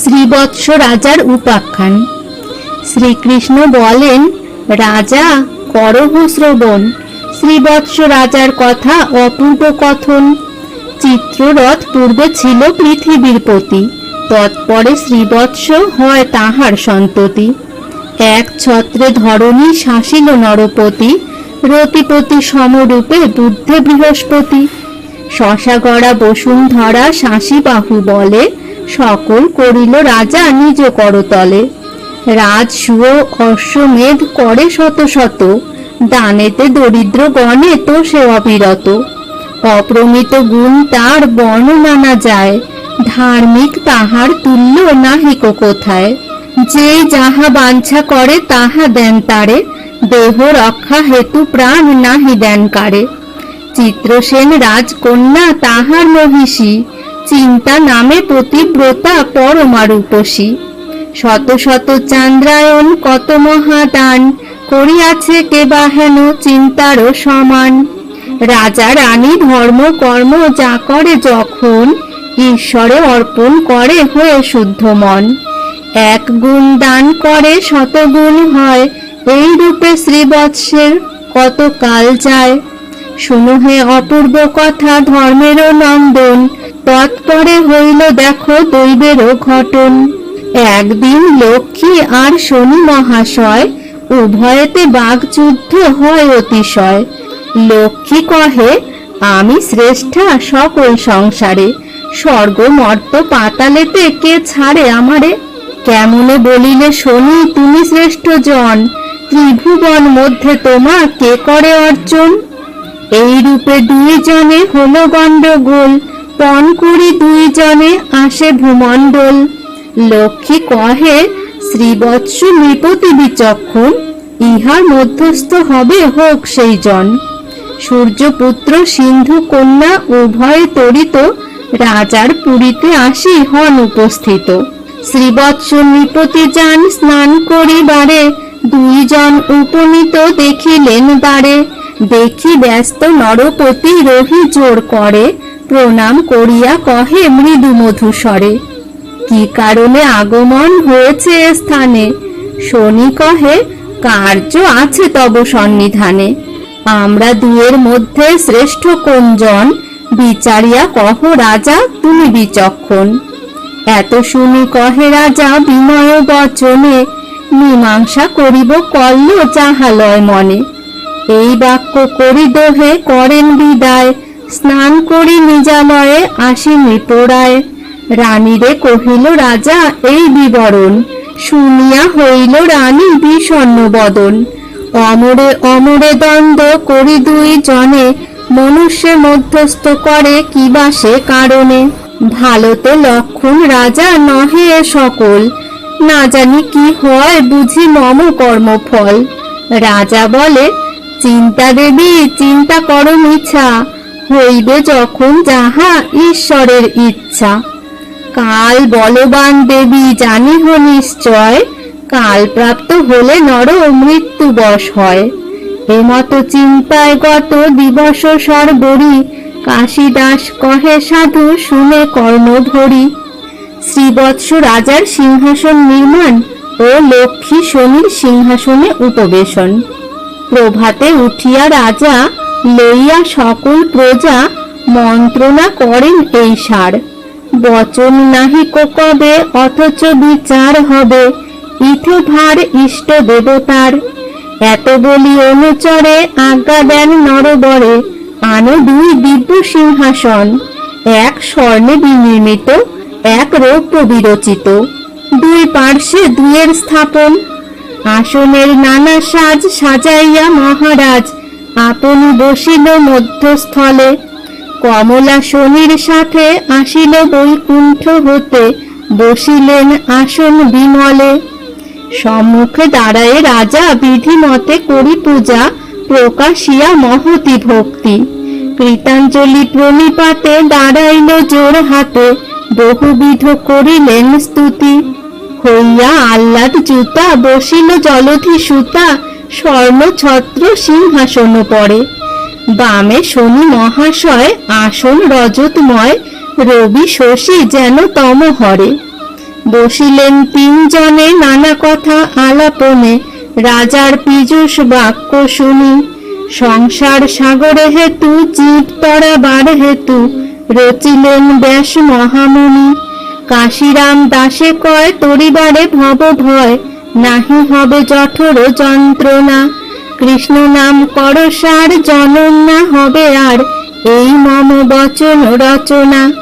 শ্রীবৎস রাজার উপাখ্যান। শ্রীকৃষ্ণ বলেন, রাজা করহ শ্রবণ, শ্রীবৎস রাজার কথা অপূর্ব কথন। চিত্ররথ পূর্বে ছিল পৃথিবীর পতি, তৎপরে শ্রীবৎস হয় তাহার সন্ততি। এক ছত্রে ধরণী শাসিল নরপতি, রতিপতি সমরূপে বুদ্ধে বৃহস্পতি। শশাগড়া বসুন্ধরা শাসি বাহু বলে, সকল করিল রাজা নিজ করতলে। রাজসূয় অশ্বমেধ করে শত শত, দানেতে দরিদ্র গণে তো সে অবিরত। অপ্রমিত গুণ তার বর্ণনা না যায়, ধার্মিক তাহার তুল্য নাহিক কোথায়। যে যাহা বাঞ্ছা করে তাহা দেন তারে, দেহ রক্ষা হেতু প্রাণ নাহি দেন কারে। চিত্রসেন রাজকন্যা তাহার মহিষী, চিন্তা নামে পতিব্রতা পরমা রূপসী। শত শত চান্দ্রায়ণ কত মহাদান, করিয়াছে কেবা হেন চিন্তারও সমান। রাজা রানী ধর্ম কর্ম যা করে যখন, ঈশ্বরে অর্পণ করে হয়ে শুদ্ধ মন। এক গুণ দান করে শত গুণ হয়, এই রূপে শ্রীবৎসের কত কাল যায়। শুনো হে অপূর্ব কথা ধর্মেরও নন্দন, তৎপরে হইল দেখো দৈবেরও ঘটন। একদিন লক্ষ্মী আর শনি মহাশয়, উভয়েতে বাগযুদ্ধ হয় অতিশয়। লক্ষ্মী কহে, আমি শ্রেষ্ঠা সকল সংসারে, স্বর্গ মর্ত পাতালেতে কে ছাড়ে আমারে। কেমনে বলিলে শনি তুমি শ্রেষ্ঠ জন, ত্রিভুবন মধ্যে তোমা কে করে অর্জন। এই রূপে দুইজনে হলো গণ্ডগোল, পণ করি দুইজনে আসে ভূমণ্ডল। লক্ষ্মী কহে, শ্রীবৎস নৃপতি বিচক্ষণ, ইহার মধ্যস্থ হবে হোক সেই জন। সূর্যপুত্র সিন্ধু কন্যা উভয়ে তরিত, রাজার পুরীতে আসি হন উপস্থিত। শ্রীবৎস নৃপতি যান স্নান করিবারে, দুইজন উপনীত দেখিলেন দ্বারে। দেখি ব্যস্ত নরপতি রহি জোর করে, প্রণাম করিয়া কহে মৃদু মধুস্বরে। কি কারণে আগমন হয়েছে এ স্থানে? শনি কহে, কার্য আছে তব সন্নিধানে। আমরা দুয়ের মধ্যে শ্রেষ্ঠ কোনজন, বিচারিয়া কহ রাজা তুমি বিচক্ষণ। এত শুনি কহে রাজা বিনয় বচনে, মীমাংসা করিব কল্য যাহালয় মনে। এই বাক্য করি দোহে করেন বিদায়, স্নান করি নিজালয়ে আসি নৃপরায়। রানীরে কহিল রাজা এই বিবরণ, শুনিয়া হইল রানী বিষণ্ণ বদন। অমরে অমরে দ্বন্দ্ব করি দুই জনে, মনুষ্যে মধ্যস্থ করে কিবা সে কারণে। ভালোতে লক্ষণ রাজা নহে এ সকল, না জানি কি হয় বুঝি মম কর্মফল। রাজা বলে, চিন্তা দেবী চিন্তা করো মিছা, হইবে যখন যাহা ঈশ্বরের ইচ্ছা। কাল বলবান দেবী জানিহ নিশ্চয়, কাল প্রাপ্ত হলে নর মৃত্যু বশ হয়। এমত চিন্তায় গত দিবস সর্বরি, কাশীদাস কহে সাধু শুনে কর্ণ ধরি। শ্রীবৎস রাজার সিংহাসন নির্মাণ ও লক্ষ্মী শনির সিংহাসনে উপবেশন। প্রভাতে উঠিয়া রাজা লইয়া সকল প্রজা, মন্ত্রণা করেন এই সার। বচন নাহি কবে অথচ বিচার হবে, ইথে ভার ইষ্ট দেবতার। এত বলি অনুচরে আজ্ঞা দেন নরবরে, আনো দুই দিব্য সিংহাসন, এক স্বর্ণে বিনির্মিত এক রৌপ্য বিরচিত। দুই পার্শ্বে দুয়ের স্থাপন, আসনের নানা সাজ সাজাইয়া মহারাজ আপনি বসিল মধ্যস্থলে। কমলা শনির সাথে আসিল বৈকুণ্ঠ হতে, বসিলেন আসন বিমলে। সম্মুখে দাঁড়ায় রাজা বিধিমতে করি পূজা, প্রকাশিয়া মহতি ভক্তি। কৃতাঞ্জলি প্রণিপাতে দাঁড়াইল জোর হাতে, বহুবিধ করিলেন স্তুতি। হইয়া আহ্লাদ জুতা বসিল জলধি সুতা, স্বর্ণ ছত্র সিংহাসন পরে। বামে শনি মহাশয় আসন রজতময়, রবি শশী যেন তম হরে। বসিলেন তিনজনে নানা কথা আলাপনে, রাজার পীযূষ বাক্য শুনি। সংসার সাগরে হেতু জীব তরাবার হেতু, রচিলেন ব্যাস মহামুনি। কাশিরাম দাসে কয় তরিবারে ভব ভয়, নাহি হবে জঠর যন্ত্রণা। কৃষ্ণ নাম করসার জনম না হবে আর, এই মম বচন রচনা।